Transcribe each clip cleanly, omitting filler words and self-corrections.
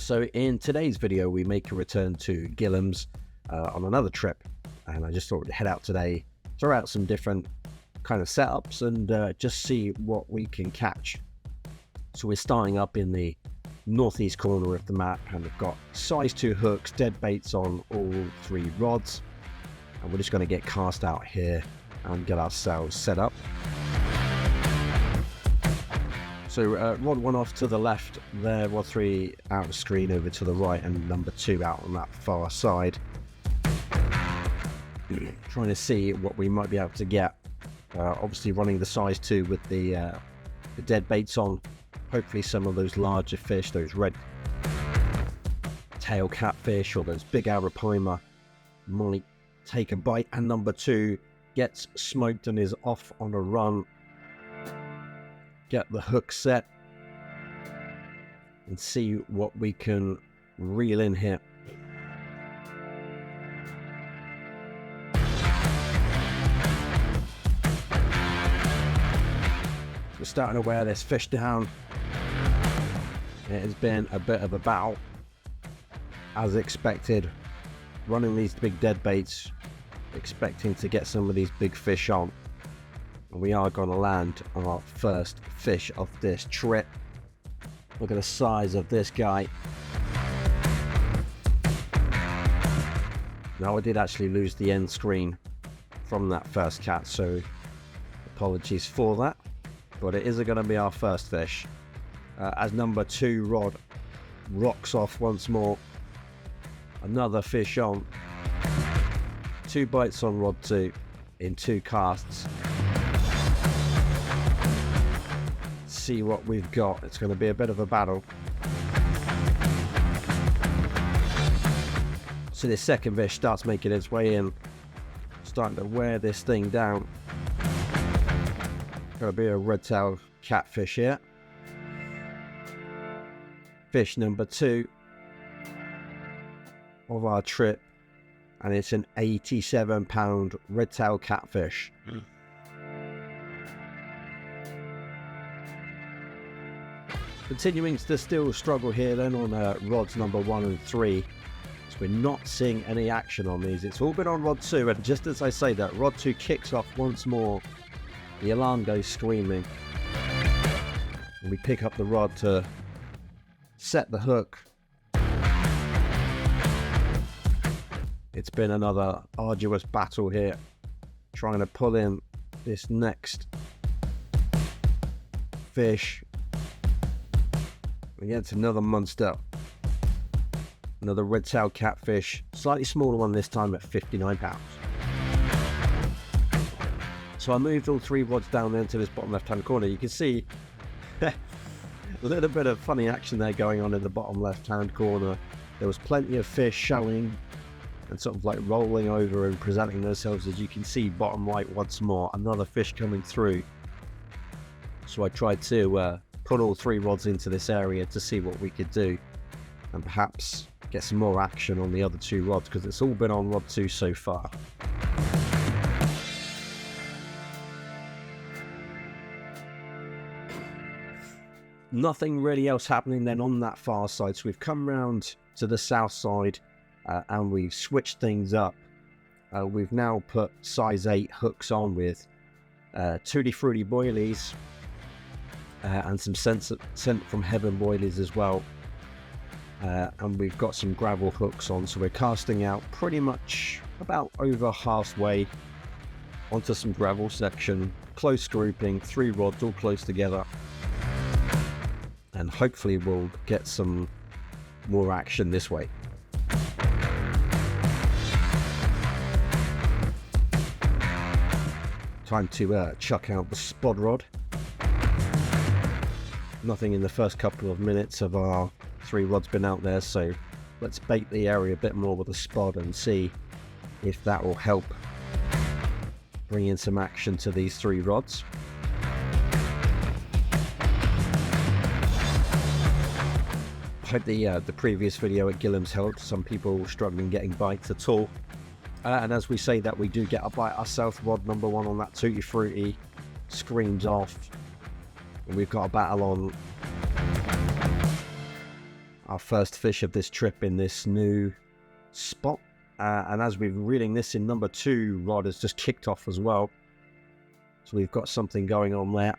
So in today's video, we make a return to Gillhams on another trip, and I just thought we'd head out today, throw out some different kind of setups and just see what we can catch. So we're starting up in the northeast corner of the map, and we've got size 2 hooks, dead baits on all 3 rods, and we're just going to get cast out here and get ourselves set up. So rod 1 off to the left there, rod 3 out of screen over to the right, and number 2 out on that far side. Trying to see what we might be able to get. Obviously running the size 2 with the dead baits on. Hopefully some of those larger fish, those red tail catfish or those big Arapaima, might take a bite. And number 2 gets smoked and is off on a run. Get the hook set and see what we can reel in here. We're starting to wear this fish down. It has been a bit of a battle, as expected, running these big dead baits, expecting to get some of these big fish on. And we are going to land our first fish of this trip. Look at the size of this guy. Now I did actually lose the end screen from that first catch, so apologies for that, but it is going to be our first fish. As number 2 rod rocks off once more, another fish on. 2 bites on rod 2 in 2 casts. See what we've got. It's going to be a bit of a battle. So this second fish starts making its way in, starting to wear this thing down. Going to be a red tail catfish here. Fish number 2 of our trip, and it's an 87-pound red tail catfish. Continuing to still struggle here then on rods number 1 and 3. So we're not seeing any action on these. It's all been on rod 2, and just as I say that, rod 2 kicks off once more. The alarm goes screaming. And we pick up the rod to set the hook. It's been another arduous battle here, trying to pull in this next fish. Again, it's another monster, another red tail catfish, slightly smaller one this time at 59 pounds. So I moved all 3 rods down there into this bottom left hand corner. You can see a little bit of funny action there going on in the bottom left hand corner. There was plenty of fish showing and sort of like rolling over and presenting themselves. As you can see, bottom right once more, another fish coming through. So I tried to put all 3 rods into this area to see what we could do and perhaps get some more action on the other 2 rods, because it's all been on rod 2 so far. Nothing really else happening then on that far side, so we've come round to the south side and we've switched things up. We've now put size 8 hooks on with Tutti Frutti boilies and some sent from heaven boilies as well, and we've got some gravel hooks on, so we're casting out pretty much about over halfway onto some gravel section, close grouping, 3 rods all close together, and hopefully we'll get some more action this way. Time to chuck out the spod rod. Nothing in the first couple of minutes of our 3 rods been out there, so let's bait the area a bit more with the spod and see if that will help bring in some action to these 3 rods. I hope the previous video at Gillhams helped. Some people struggling getting bites at all. And as we say that, we do get a bite ourselves. Rod number 1 on that Tutti Frutti screams off. And we've got a battle on Our first fish of this trip in this new spot. And as we're reeling this in, number 2 rod has just kicked off as well. So we've got something going on there.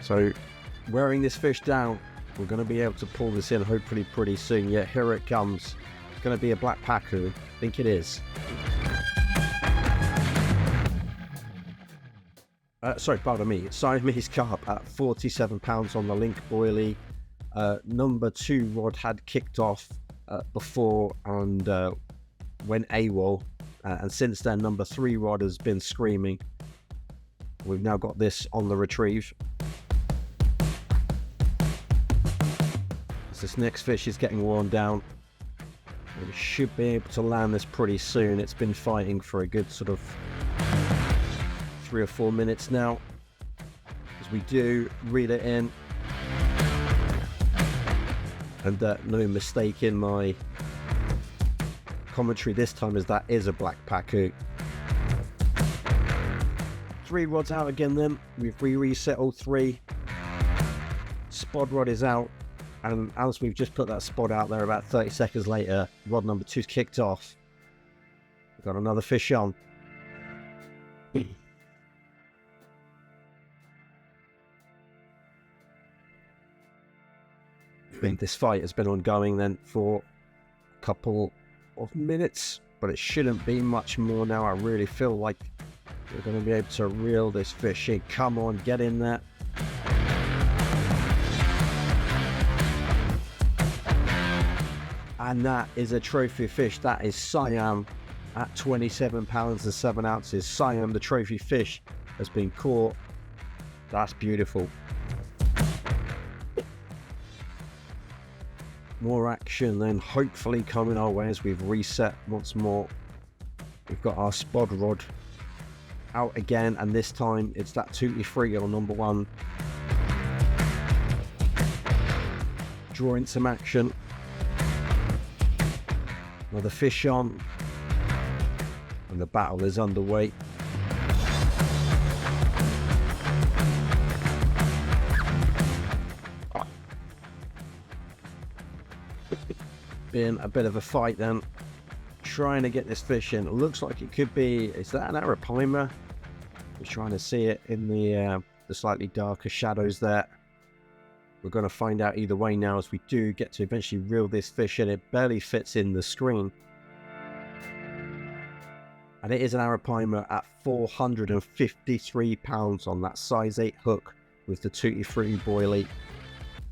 So wearing this fish down, we're going to be able to pull this in hopefully pretty soon. Yeah, here it comes. It's going to be a black pacu. I think it is. Sorry, pardon me. Siamese carp at 47 pounds on the link boilie. Number 2 rod had kicked off before and went AWOL. And since then, number 3 rod has been screaming. We've now got this on the retrieve. As this next fish is getting worn down, we should be able to land this pretty soon. It's been fighting for a good sort of 3 or 4 minutes now. As we do reel it in, and no mistake in my commentary this time, as that is a black pacu. 3 rods out again then. We've reset all 3. Spod rod is out, and as we've just put that spot out there, about 30 seconds later, rod number 2's kicked off. We've got another fish on. I think this fight has been ongoing then for a couple of minutes, but it shouldn't be much more now. I really feel like we're going to be able to reel this fish in. Come on, get in there. And that is a trophy fish. That is Siam at 27 pounds and 7 ounces. Siam, the trophy fish, has been caught. That's beautiful. More action then hopefully coming our way as we've reset once more. We've got our spod rod out again, and this time it's that tutti free on number 1. Drawing some action. Another fish on, and the battle is underway. Been a bit of a fight then, trying to get this fish in. It looks like it could be, is that an Arapaima? We're trying to see it in the slightly darker shadows there. We're going to find out either way now as we do get to eventually reel this fish in. It barely fits in the screen. And it is an Arapaima at 453 pounds on that size 8 hook with the tutti frutti boilie.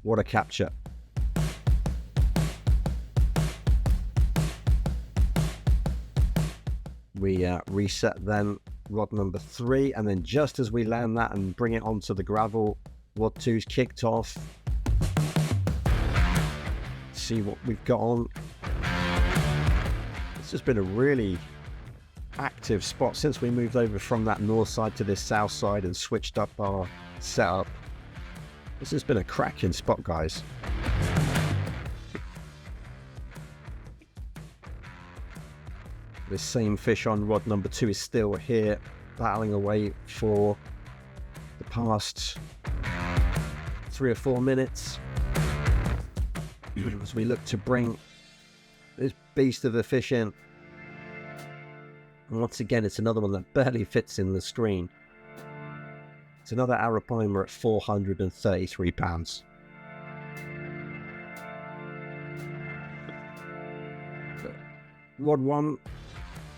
What a capture. We reset then rod number 3, and then just as we land that and bring it onto the gravel, rod 2's kicked off. See what we've got on. This has been a really active spot since we moved over from that north side to this south side and switched up our setup. This has been a cracking spot, guys. This same fish on rod number 2 is still here, battling away for the past 3 or 4 minutes as we look to bring this beast of a fish in. And once again, it's another one that barely fits in the screen. It's another Arapaima at 433 pounds. Rod 1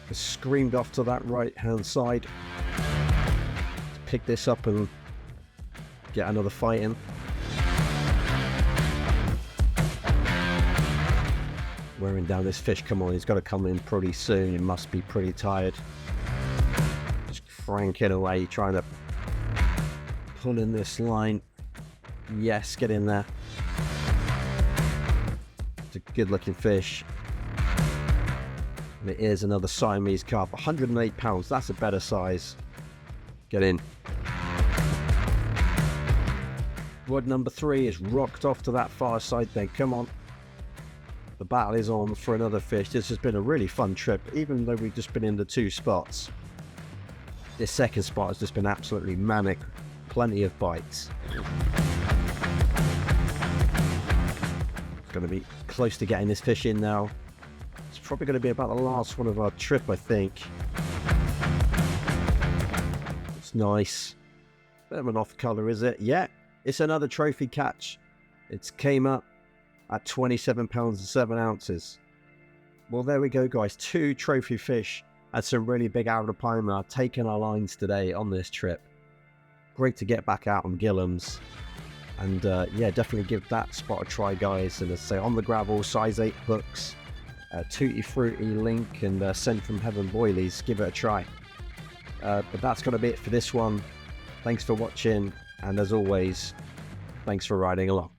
has screamed off to that right hand side to pick this up and get another fight in. Wearing down this fish. Come on, he's got to come in pretty soon. He must be pretty tired. Just cranking away, trying to pull in this line. Yes, get in there. It's a good looking fish. And it is another Siamese carp, 108 pounds. That's a better size. Get in. Rod number 3 is rocked off to that far side then. Come on. The battle is on for another fish. This has been a really fun trip, even though we've just been in the 2 spots. This second spot has just been absolutely manic. Plenty of bites. It's going to be close to getting this fish in now. It's probably going to be about the last one of our trip, I think. It's nice. Bit of an off colour, is it? Yeah, it's another trophy catch. It came up at 27 pounds and 7 ounces. Well, there we go, guys. 2 trophy fish and some really big Arapaima taking our lines today on this trip. Great to get back out on Gillhams. And yeah, definitely give that spot a try, guys. And as I say, on the gravel, size 8 hooks, Tutti Frutti link, and sent from Heaven boilies. Give it a try. But that's going to be it for this one. Thanks for watching, and as always, thanks for riding along.